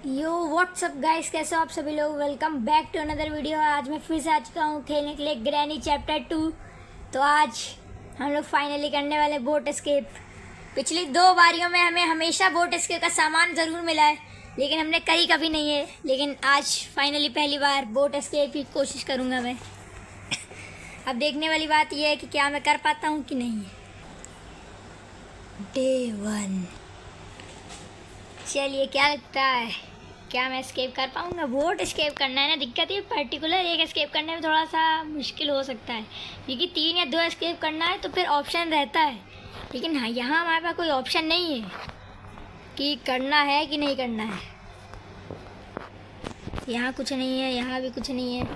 यो WhatsApp guys, कैसे हो आप सभी लोग। Welcome back to another video. आज मैं फिर से आ चुका हूँ खेलने के लिए ग्रैनी चैप्टर 2। तो आज हम लोग फाइनली करने वाले बोट एस्केप। पिछली 2 बारियों में हमें हमेशा बोट एस्केप का सामान ज़रूर मिला है, लेकिन हमने करी कभी नहीं है। लेकिन आज फाइनली पहली बार बोट एस्केप की कोशिश करूँगा मैं। अब देखने वाली बात यह है कि क्या मैं कर पाता हूँ कि नहीं। डे 1। चलिए, क्या लगता है, क्या मैं एस्केप कर पाऊँगा। बोट एस्केप करना है ना, दिक्कत ये पर्टिकुलर एक एस्केप करने में थोड़ा सा मुश्किल हो सकता है, क्योंकि 3 या 2 एस्केप करना है तो फिर ऑप्शन रहता है। लेकिन हाँ, यहाँ हमारे पास कोई ऑप्शन नहीं है कि करना है कि नहीं करना है। यहाँ कुछ नहीं है, यहाँ भी कुछ नहीं है।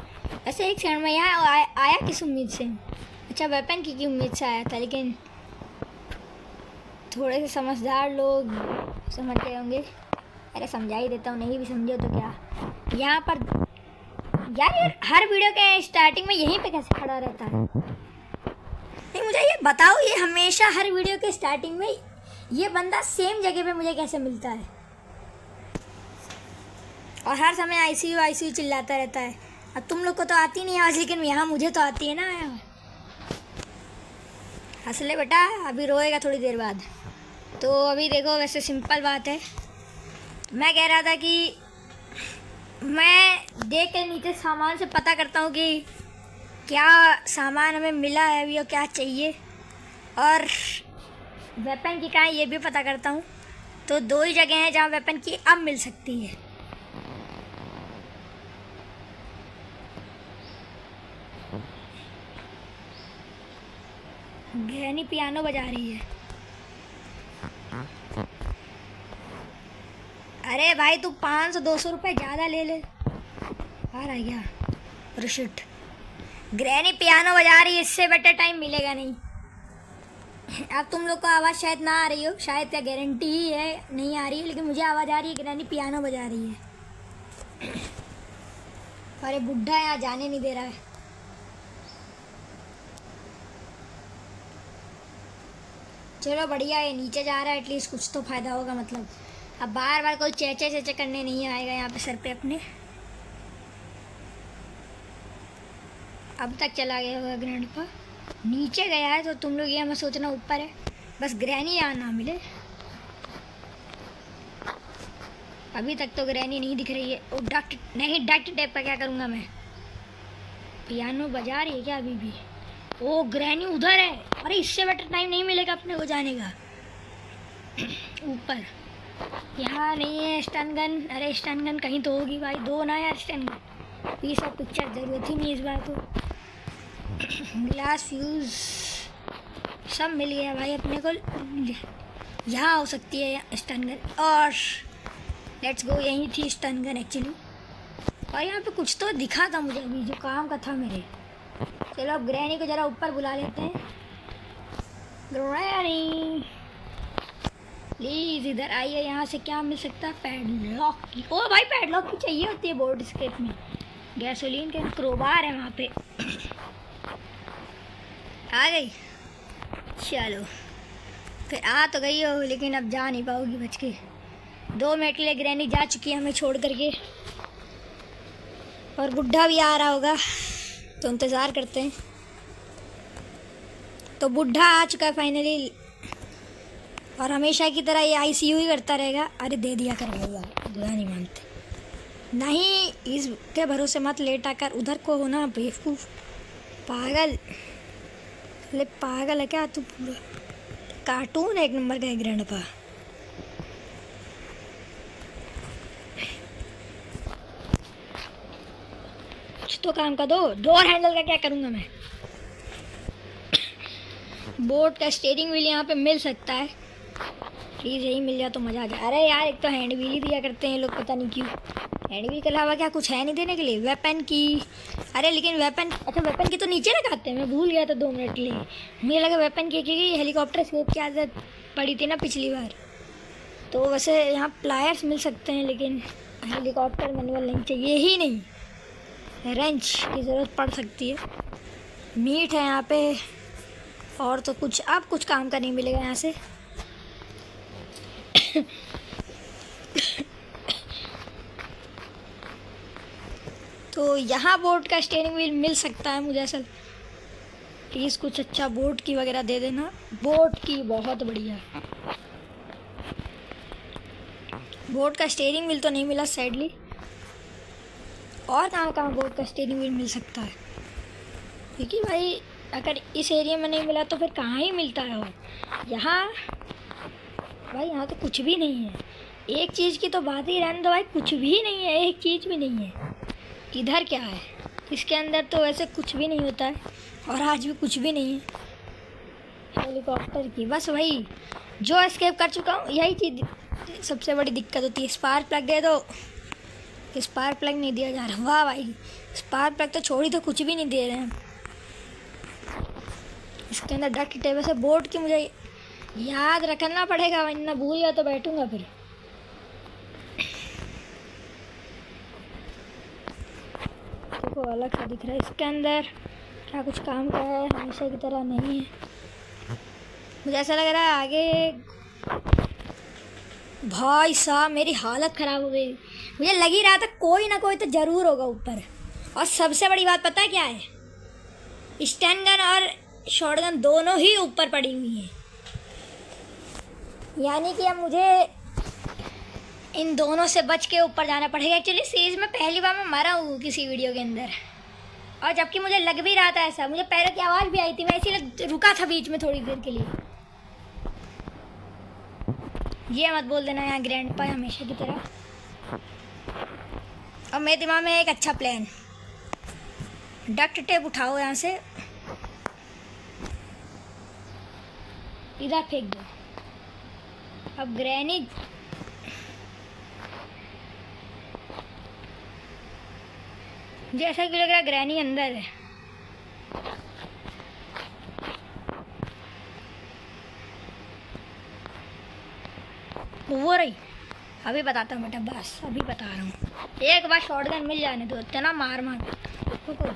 ऐसे एक सेकंड में यहाँ आया किस उम्मीद से। अच्छा, वेपन की उम्मीद से आया था, लेकिन थोड़े से समझदार लोग समझ गए होंगे। अरे समझा ही देता हूँ, नहीं भी समझो तो क्या। यहाँ पर यार हर वीडियो के स्टार्टिंग में यहीं पे कैसे खड़ा रहता है। नहीं, मुझे ये बताओ, ये हमेशा हर वीडियो के स्टार्टिंग में ये बंदा सेम जगह पे मुझे कैसे मिलता है, और हर समय आईसीयू चिल्लाता रहता है। अब तुम लोग को तो आती नहीं आवाज़, लेकिन यहाँ मुझे तो आती है ना। हंस ले बेटा, अभी रोएगा थोड़ी देर बाद। तो अभी देखो, वैसे सिंपल बात है। मैं कह रहा था कि मैं देख के नीचे सामान से पता करता हूँ कि क्या सामान हमें मिला है अभी और क्या चाहिए, और वेपन की कहाँ है ये भी पता करता हूँ। तो 2 ही जगह हैं जहाँ वेपन की अब मिल सकती है। ग्रैनी पियानो बजा रही है। अरे भाई, तू 500-200 रुपये ज़्यादा ले ले। आ रहा क्या? अरे शिट, ग्रैनी पियानो बजा रही है, इससे बेटर टाइम मिलेगा नहीं। अब तुम लोग को आवाज़ शायद ना आ रही हो, शायद क्या गारंटी ही है नहीं आ रही है, लेकिन मुझे आवाज़ आ रही है। ग्रैनी पियानो बजा रही है। अरे बुढ़ा यहाँ जाने नहीं दे रहा है। चलो बढ़िया है, नीचे जा रहा है, एटलीस्ट कुछ तो फ़ायदा होगा। मतलब अब बार बार कोई चेचे करने नहीं आएगा यहाँ पे सर पे अपने। अब तक चला गया होगा ग्रैंडपा, नीचे गया है तो तुम लोग ये मत सोचना ऊपर है। बस ग्रैनी यहाँ ना मिले। अभी तक तो ग्रैनी नहीं दिख रही है। ओ डक्ट नहीं, डक्ट टेप का क्या करूँगा मैं। पियानो बजा रही है क्या अभी भी? ओ ग्रैनी उधर है। अरे इससे बेटर टाइम नहीं मिलेगा अपने को जाने का। ऊपर यहाँ नहीं है स्टन गन। अरे स्टन गन कहीं तो होगी भाई, 2 ना यार स्टन गन। ये सब पिक्चर ज़रूरत ही नहीं इस बार तो। ग्लास फ्यूज़ सब मिल गया भाई अपने को। यहाँ हो सकती है स्टन गन, और लेट्स गो, यही थी स्टन गन एक्चुअली। और यहाँ पे कुछ तो दिखा था मुझे अभी जो काम का था मेरे। चलो अब ग्रैनी को ज़रा ऊपर बुला लेते हैं। ग्रैनी प्लीज़ इधर आइए। यहाँ से क्या मिल सकता है? पैडलॉक की। ओ भाई, पैडलॉक की चाहिए होती है बोर्ड स्केप में। गैसोलीन के क्रोबार है वहाँ पे। आ गई। चलो फिर आ तो गई हो, लेकिन अब जा नहीं पाओगी बच के। 2 मिनट के लिए ग्रैनी जा चुकी है हमें छोड़ करके, और बुढ़ा भी आ रहा होगा तो इंतज़ार करते हैं। तो बुढ़ा आ चुका है फाइनली, और हमेशा की तरह ये आईसीयू ही करता रहेगा। अरे दे दिया करेगा यार, बुरा नहीं मानते। नहीं, इसके भरोसे मत लेट आकर उधर को होना बेवकूफ़ पागल। अरे पागल है क्या तू? पूरा कार्टून 1 नंबर का है ग्रैंडपा। कुछ तो काम का दो। डोर हैंडल का क्या करूँगा मैं? बोट का स्टीयरिंग व्हील यहाँ पे मिल सकता है, प्लीज़ यही मिल जाए तो मज़ा आ जाए। अरे यार, एक तो हैंड व्हील ही दिया करते हैं लोग, पता नहीं क्यों। हैंड व्हील के अलावा क्या कुछ है नहीं देने के लिए? वेपन की। अरे लेकिन वेपन, अच्छा वेपन की तो नीचे लगाते हैं, मैं भूल गया था 2 मिनट के लिए। मुझे लगा वेपन की, क्योंकि हेलीकॉप्टर स्केप की आदत पड़ी थी ना पिछली बार। तो वैसे यहाँ प्लायर्स मिल सकते हैं, लेकिन हेलीकॉप्टर मैनुअल नहीं चाहिए ही नहीं। रेंच की ज़रूरत पड़ सकती है। मीट है यहाँ पे, और तो कुछ अब कुछ काम का नहीं मिलेगा यहाँ से। तो यहाँ बोट का स्टीयरिंग व्हील मिल सकता है मुझे ऐसा। प्लीज़ कुछ अच्छा बोट की वगैरह दे देना, बोट की बहुत बढ़िया। बोट का स्टीयरिंग व्हील तो नहीं मिला सैडली। और कहाँ कहाँ बोट का स्टीयरिंग व्हील मिल सकता है, क्योंकि भाई अगर इस एरिया में नहीं मिला तो फिर कहाँ ही मिलता है। और यहाँ भाई यहाँ तो कुछ भी नहीं है। एक चीज़ की तो बात ही रहने दो भाई, कुछ भी नहीं है, एक चीज़ भी नहीं है। इधर क्या है, इसके अंदर तो वैसे कुछ भी नहीं होता है, और आज भी कुछ भी नहीं है। हेलीकॉप्टर की बस वही जो एस्केप कर चुका हूँ, यही चीज़ सबसे बड़ी दिक्कत होती है। स्पार्क प्लग दे दो, स्पार्क प्लग नहीं दिया जा रहा। वाह भाई, स्पार्क प्लग तो छोड़ी तो कुछ भी नहीं दे रहे हैं। इसके अंदर डक्ट टेप से बोर्ड की मुझे याद रखना पड़ेगा, वरना भूल गया तो बैठूंगा फिर। देखो अलग सा दिख रहा है इसके अंदर, क्या कुछ काम का है, हमेशा की तरह नहीं है। मुझे ऐसा लग रहा है आगे भाई साहब मेरी हालत ख़राब हो गई। मुझे लग ही रहा था कोई ना कोई तो ज़रूर होगा ऊपर। और सबसे बड़ी बात पता है क्या है, स्टैन गन और शॉटगन दोनों ही ऊपर पड़ी हुई हैं। यानी कि अब मुझे इन दोनों से बच के ऊपर जाना पड़ेगा। एक्चुअली सीरीज में पहली बार मैं मरा हूँ किसी वीडियो के अंदर, और जबकि मुझे लग भी रहा था ऐसा, मुझे पैरों की आवाज़ भी आई थी, मैं इसीलिए रुका था बीच में थोड़ी देर के लिए। ये मत बोल देना यहाँ ग्रैंडपा हमेशा की तरह। और मेरे दिमाग में एक अच्छा प्लान, डक्ट टेप उठाओ यहाँ से, इधर फेंक दो। अब ग्रैनी जैसा कि लग रहा है ग्रैनी अंदर है। वो रही, अभी बताता हूँ बेटा, बस अभी बता रहा हूँ। एक बार शॉटगन मिल जाने दो, इतना मार मार रुको।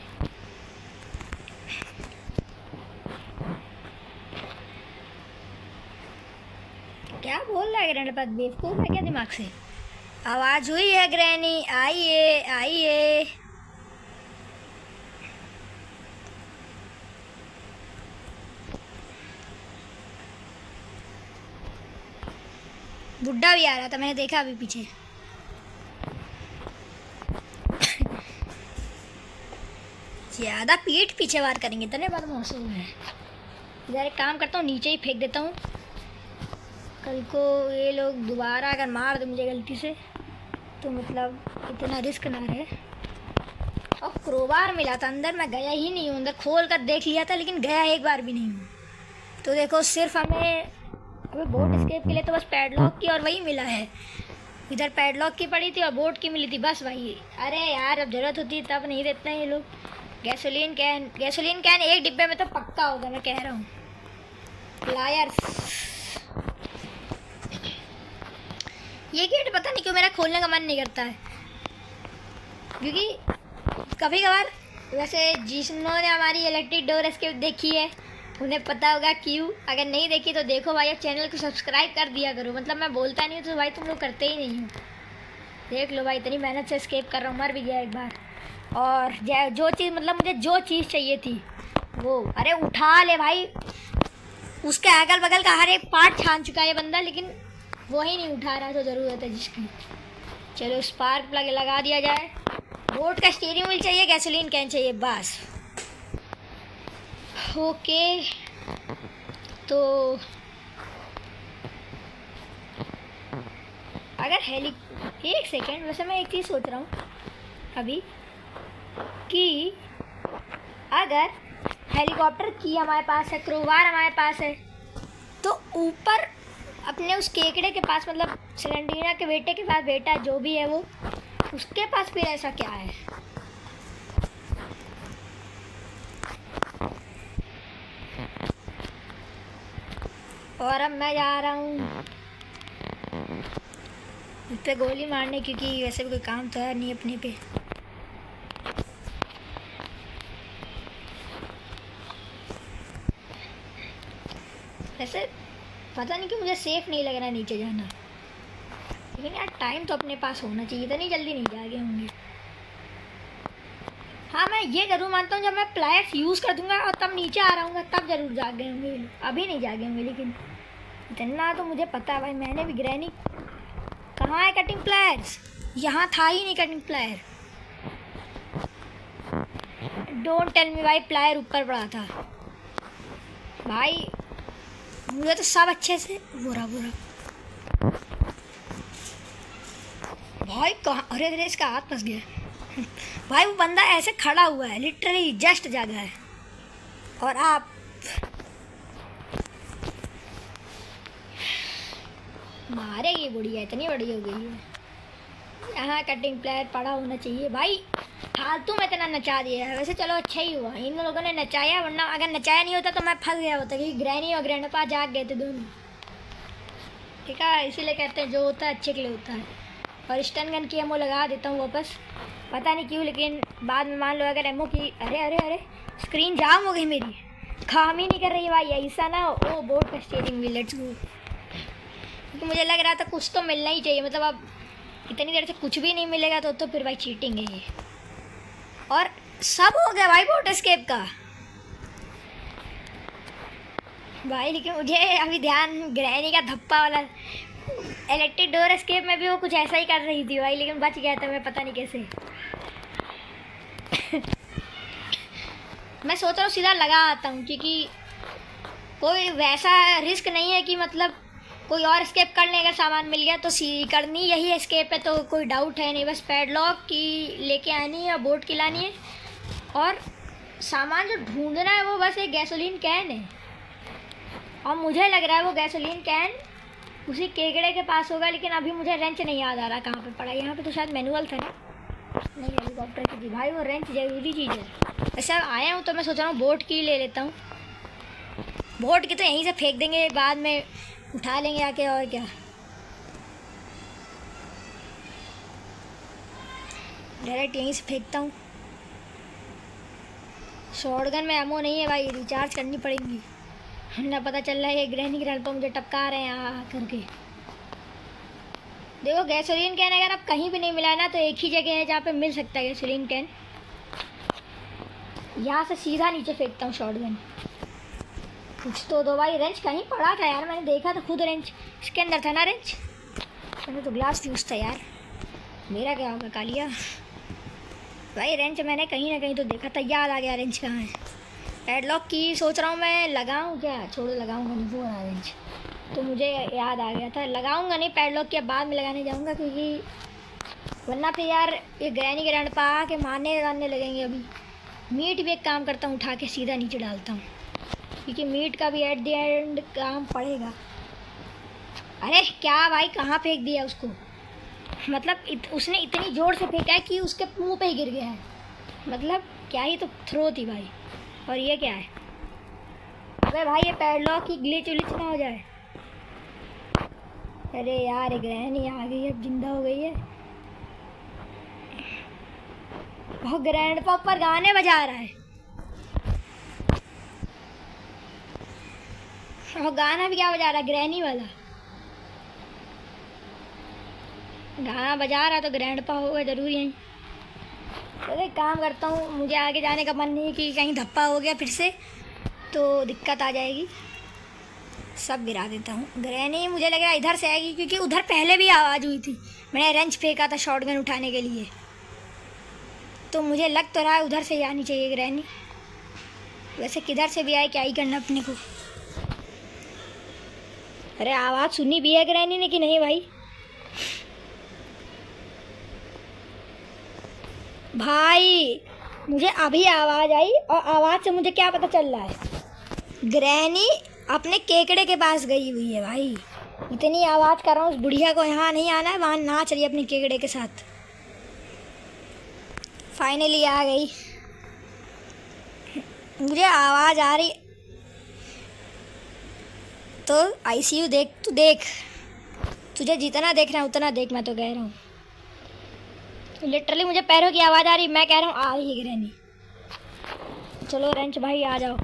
क्या बोल रहा है ग्रैंड पास, बेवकूफ़ है क्या दिमाग से? आवाज़ हुई है ग्रैनी, आइए आइए। बुड्ढा भी आ रहा था, मैंने देखा अभी पीछे। ज़्यादा पीठ पीछे वार करेंगे इतने बार मौसम है। इधर एक काम करता हूँ, नीचे ही फेंक देता हूँ। कल को ये लोग दोबारा अगर मार दे मुझे गलती से तो मतलब इतना रिस्क ना रहे। और क्रोबार मिला था अंदर, मैं गया ही नहीं हूँ अंदर, खोल कर देख लिया था लेकिन गया एक बार भी नहीं हूँ। तो देखो सिर्फ हमें अभी बोट एस्केप के लिए तो बस पैडलॉक की और वही मिला है। इधर पैडलॉक की पड़ी थी और बोट की मिली थी, बस वही। अरे यार अब ज़रूरत होती तब नहीं देते हैं ये लोग। गैसोलीन कैन एक डिब्बे में तो पक्का होगा, मैं कह रहा हूँ। प्लायर्स, ये गेट पता नहीं क्यों मेरा खोलने का मन नहीं करता है, क्योंकि कभी कभार वैसे जिन्होंने हमारी इलेक्ट्रिक डोर एस्केप देखी है उन्हें पता होगा क्यों। अगर नहीं देखी तो देखो भाई, अब चैनल को सब्सक्राइब कर दिया करो। मतलब मैं बोलता नहीं हूँ तो भाई तुम लोग करते ही नहीं हो। देख लो भाई, इतनी मेहनत से एस्केप कर रहा हूँ, मर भी गया एक बार। और जो चीज़ मतलब मुझे जो चीज़ चाहिए थी वो, अरे उठा ले भाई। उसके अगल बगल का हर एक पार्ट छान चुका है ये बंदा, लेकिन वो ही नहीं उठा रहा जो ज़रूरत है जिसकी। चलो स्पार्क प्लग लगा दिया जाए। बोट का स्टीयरिंग व्हील चाहिए, गैसोलीन कैन चाहिए, बस। ओके तो अगर एक सेकेंड, वैसे मैं एक चीज़ सोच रहा हूँ अभी कि अगर हेलीकॉप्टर की हमारे पास है, क्रोबार हमारे पास है, तो ऊपर अपने उस केकड़े के पास, मतलब सिलेंडरीना के बेटे के पास, बेटा जो भी है वो, उसके पास फिर ऐसा क्या है? और अब मैं जा रहा हूँ उस पर गोली मारने, क्योंकि वैसे भी कोई काम तो है नहीं अपने पे। वैसे पता नहीं क्यों मुझे सेफ नहीं लग रहा नीचे जाना, लेकिन यार टाइम तो अपने पास होना चाहिए, इतनी जल्दी नहीं जागे होंगे। हाँ मैं ये जरूर मानता हूँ, जब मैं प्लायर्स यूज़ कर दूंगा और तब नीचे आ रहा हूँ तब जरूर जागे होंगे, अभी नहीं जागे होंगे। लेकिन इतना तो मुझे पता है भाई, मैंने भी ग्रैनी। कहाँ है कटिंग प्लायर्स? यहाँ था ही नहीं cutting plier. Don't tell me भाई प्लायर ऊपर पड़ा था भाई। मुझे तो सब अच्छे से बुरा भाई। कहाँ? अरे अरे इसका हाथ फंस गया भाई। वो बंदा ऐसे खड़ा हुआ है, लिटरली जस्ट जागा है, और आप मारेगी। बुढ़िया इतनी बड़ी हो गई है। यहाँ कटिंग प्लेयर पड़ा होना चाहिए भाई। फालतू में इतना नचा दिया है। वैसे चलो अच्छा ही हुआ इन लोगों ने नचाया, वरना अगर नचाया नहीं होता तो मैं फंस गया होता, क्योंकि ग्रैनी और ग्रैंडपा जाग गए थे दोनों। ठीक है, इसीलिए कहते हैं जो होता है अच्छे के लिए होता है। और स्टन गन की एमओ लगा देता हूँ वापस, पता नहीं क्यों, लेकिन बाद में मान लो अगर एमओ की। अरे अरे अरे स्क्रीन जाम हो गई मेरी, काम ही नहीं कर रही है भाई। ऐसा ना हो। ओ बोर्ड का स्टीयरिंग व्हील, लेट्स गो। क्योंकि मुझे लग रहा था कुछ तो मिलना ही चाहिए, मतलब अब इतनी देर से कुछ भी नहीं मिलेगा तो फिर भाई चीटिंग है ये। और सब हो गया भाई बोट एस्केप का भाई। लेकिन मुझे अभी ध्यान ग्रैनी का धप्पा वाला इलेक्ट्रिक डोर एस्केप में भी वो कुछ ऐसा ही कर रही थी भाई, लेकिन बच गया था मैं, पता नहीं कैसे। मैं सोच रहा हूँ सीधा लगा आता हूँ, क्योंकि कोई वैसा रिस्क नहीं है कि मतलब कोई और एस्केप कर लेगा, सामान मिल गया तो करनी यही एस्केप है, तो कोई डाउट है नहीं। बस पैडलॉक की लेके आनी है और बोट की लानी है, और सामान जो ढूंढना है वो बस एक गैसोलीन कैन है। और मुझे लग रहा है वो गैसोलीन कैन उसी केकड़े के पास होगा, लेकिन अभी मुझे रेंच नहीं याद आ रहा कहाँ पे पड़ा। यहाँ पे तो शायद मैनुअल था ना, नहीं हेलीकॉप्टर की थी भाई। वो रेंच ज़रूरी चीज़ है। वैसे आया हूँ तो मैं सोच रहा हूँ बोट की ले लेता हूँ। बोट की तो यहीं से फेंक देंगे, बाद में उठा लेंगे आके, और क्या। डायरेक्ट यहीं से फेंकता हूँ। शॉटगन में एमो नहीं है भाई, रिचार्ज करनी पड़ेगी, ना पता चल रहा है ये ग्रैनी ग्रैंडपा मुझे टपका रहे हैं आ करके। देखो गैसोलीन कैन अगर आप कहीं भी नहीं मिला ना, तो एक ही जगह है जहाँ पे मिल सकता है गैसोलीन कैन। यहाँ से सीधा नीचे फेंकता हूँ शॉटगन। कुछ तो दो भाई। रेंच कहीं पड़ा था यार, मैंने देखा था खुद, रेंच इसके अंदर था ना रेंच। मैंने तो ग्लास फ्यूज था यार, मेरा क्या होगा कालिया भाई। रेंच मैंने कहीं ना कहीं तो देखा था, याद आ गया रेंच कहाँ है। पैडलॉक की सोच रहा हूँ मैं लगाऊँ क्या, छोड़ो लगाऊँगा नहीं, वो रहा रेंच तो मुझे याद आ गया था। लगाऊँगा नहीं पैडलॉक की, बाद में लगाने जाऊँगा, क्योंकि वरना फिर यार ये ग्रैनी ग्रैंडपा आके मारने लगेंगे। अभी मीट भी एक काम करता हूँ, उठा के सीधा नीचे डालता हूँ, क्योंकि मीट का भी एट द एंड काम पड़ेगा। अरे क्या भाई, कहाँ फेंक दिया उसको? मतलब उसने इतनी ज़ोर से फेंका है कि उसके मुंह पे ही गिर गया है। मतलब क्या ही तो थ्रो थी भाई। और ये क्या है? अबे भाई ये पैडलॉक की ग्लिच उलिच ना हो जाए। अरे यार एक ग्रैनी आ गई, अब जिंदा हो गई है। वो ग्रैंडपा पर गाने बजा रहा है, और गाना भी क्या बजा रहा है? ग्रैनी वाला गाना बजा रहा, तो ग्रैंडपा होगा जरूर यहीं। चलो एक काम करता हूँ, मुझे आगे जाने का मन नहीं है कि कहीं धप्पा हो गया फिर से तो दिक्कत आ जाएगी। सब गिरा देता हूँ। ग्रैनी मुझे लग रहा है इधर से आएगी, क्योंकि उधर पहले भी आवाज़ हुई थी, मैंने रेंच फेंका था शॉटगन उठाने के लिए, तो मुझे लग तो रहा है उधर से ही आनी चाहिए ग्रैनी। वैसे किधर से भी आए क्या ही करना अपने को। अरे आवाज़ सुनी भी है ग्रैनी ने कि नहीं भाई? भाई मुझे अभी आवाज़ आई, और आवाज़ से मुझे क्या पता चल रहा है, ग्रैनी अपने केकड़े के पास गई हुई है भाई। इतनी आवाज़ कर रहा हूँ उस बुढ़िया को यहाँ नहीं आना है, वहाँ नाच रही है अपने केकड़े के साथ। फाइनली आ गई, मुझे आवाज़ आ रही। तो आईसीयू देख, तू देख, तुझे जितना देखना है उतना देख, मैं तो कह रहा हूँ। लिटरली मुझे पैरों की आवाज़ आ रही, मैं कह रहा हूँ आ रही है ग्रैनी। चलो रेंच भाई आ जाओ।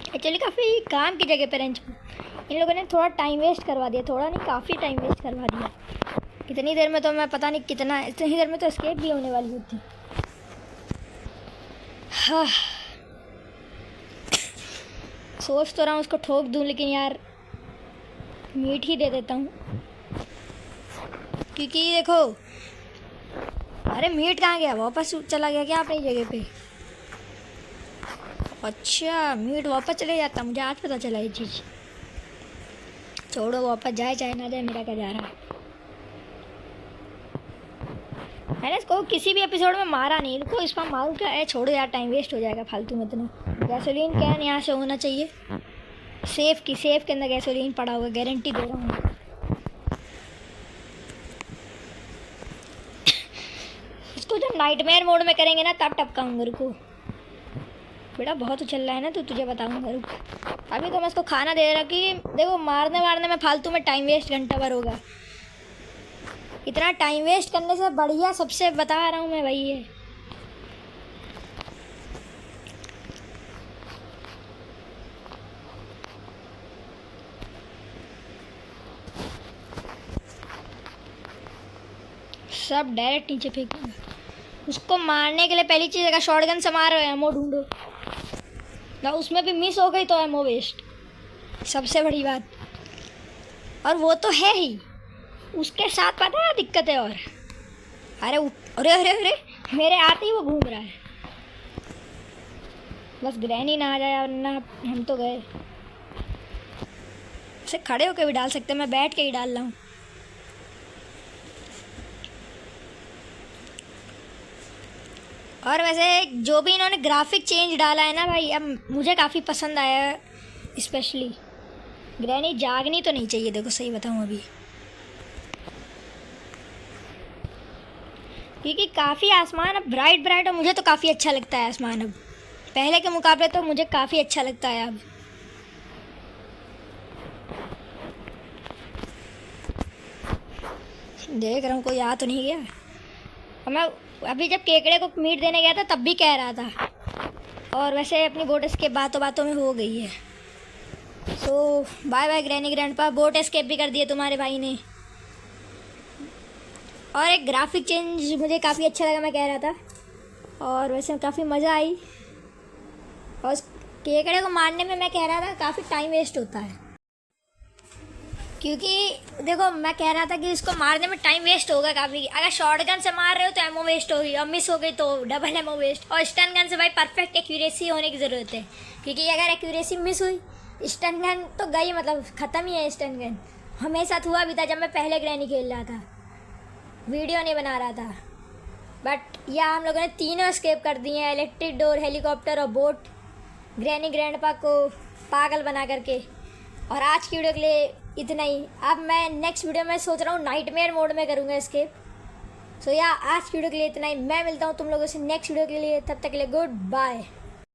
एक्चुअली काफ़ी काम की जगह पे रेंच इन लोगों ने थोड़ा टाइम वेस्ट करवा दिया, थोड़ा नहीं काफ़ी टाइम वेस्ट करवा दिया। इतनी देर में तो मैं पता नहीं कितना, इतनी देर में तो एस्केप भी होने वाली होती। हाँ, सोच तो रहा हूँ उसको ठोक दूँ, लेकिन यार मीट ही दे देता हूँ, क्योंकि देखो, अरे मीट कहाँ गया? वापस चला गया क्या अपनी जगह पे? अच्छा, मीट वापस चले जाता, मुझे आज पता चला ये चीज़। छोड़ो, वापस जाए चाहे ना जाए, मेरा क्या जा रहा है। मैंने इसको किसी भी एपिसोड में मारा नहीं, देखो इस पर मारूँ क्या है? छोड़ो यार, टाइम वेस्ट हो जाएगा फालतू में इतना। गैसोलीन कैन यहाँ से होना चाहिए, सेफ के अंदर गैसोलीन पड़ा होगा, गारंटी दे रहा हूँ। इसको जब नाइटमेयर मोड में करेंगे ना तब टपकाऊंगा। रुको बेटा, बहुत उछल रहा है ना, तो तुझे बताऊंगा, रुक। अभी तो मैं इसको खाना दे रहा कि देखो, मारने में फालतू में टाइम वेस्ट घंटा भर होगा। इतना टाइम वेस्ट करने से बढ़िया सबसे बता रहा हूँ मैं भाई, ये सब डायरेक्ट नीचे फेंकूंगा। उसको मारने के लिए पहली चीज़, अगर शॉटगन से मार रहे हो एमो ढूंढो ना, उसमें भी मिस हो गई तो एमो वेस्ट, सबसे बड़ी बात। और वो तो है ही, उसके साथ पता है दिक्कत है। और अरे अरे अरे अरे, मेरे आते ही वो घूम रहा है। बस ग्रैनी ना आ जाए, वरना हम तो गए। उसे खड़े होकर भी डाल सकते, मैं बैठ के ही डाल रहा हूँ। और वैसे जो भी इन्होंने ग्राफिक चेंज डाला है ना भाई, अब मुझे काफ़ी पसंद आया है। स्पेशली ग्रैनी जागनी तो नहीं चाहिए, देखो सही बताऊँ अभी, क्योंकि काफ़ी आसमान अब ब्राइट और मुझे तो काफ़ी अच्छा लगता है आसमान अब, पहले के मुकाबले तो मुझे काफ़ी अच्छा लगता है अब। देख रहा हूँ कोई आ तो नहीं गया। और मैं अभी जब केकड़े को मीट देने गया था तब भी कह रहा था, और वैसे अपनी बोट एस्केप बातों में हो गई है। So bye bye granny grandpa, boat escape भी कर दिए तुम्हारे भाई ने। और एक ग्राफिक चेंज मुझे काफ़ी अच्छा लगा, मैं कह रहा था, और वैसे काफ़ी मज़ा आई। और केकड़े को मारने में मैं कह रहा था काफ़ी टाइम वेस्ट होता है, क्योंकि देखो मैं कह रहा था कि इसको मारने में टाइम वेस्ट होगा काफ़ी। अगर शॉटगन से मार रहे हो तो एमओ वेस्ट होगी, और मिस हो गई तो डबल एमओ वेस्ट। और स्टन गन से भाई परफेक्ट एक्यूरेसी होने की ज़रूरत है, क्योंकि अगर एक्यूरेसी मिस हुई, स्टन गन तो गई, मतलब ख़त्म ही है स्टन गन। हमें साथ हुआ भी था जब मैं पहले ग्रैनी खेल रहा था, वीडियो नहीं बना रहा था। बट यह हम लोगों ने तीनों एस्केप कर दिए हैं, इलेक्ट्रिक डोर, हेलीकॉप्टर और बोट, ग्रैनी ग्रैंडपा को पागल बना करके। और आज की वीडियो के लिए इतना ही। अब मैं नेक्स्ट वीडियो में सोच रहा हूँ नाइटमेयर मोड में करूँगा एस्केप। सो या आज की वीडियो के लिए इतना ही। मैं मिलता हूँ तुम लोगों से नेक्स्ट वीडियो के लिए, तब तक के लिए गुड बाय।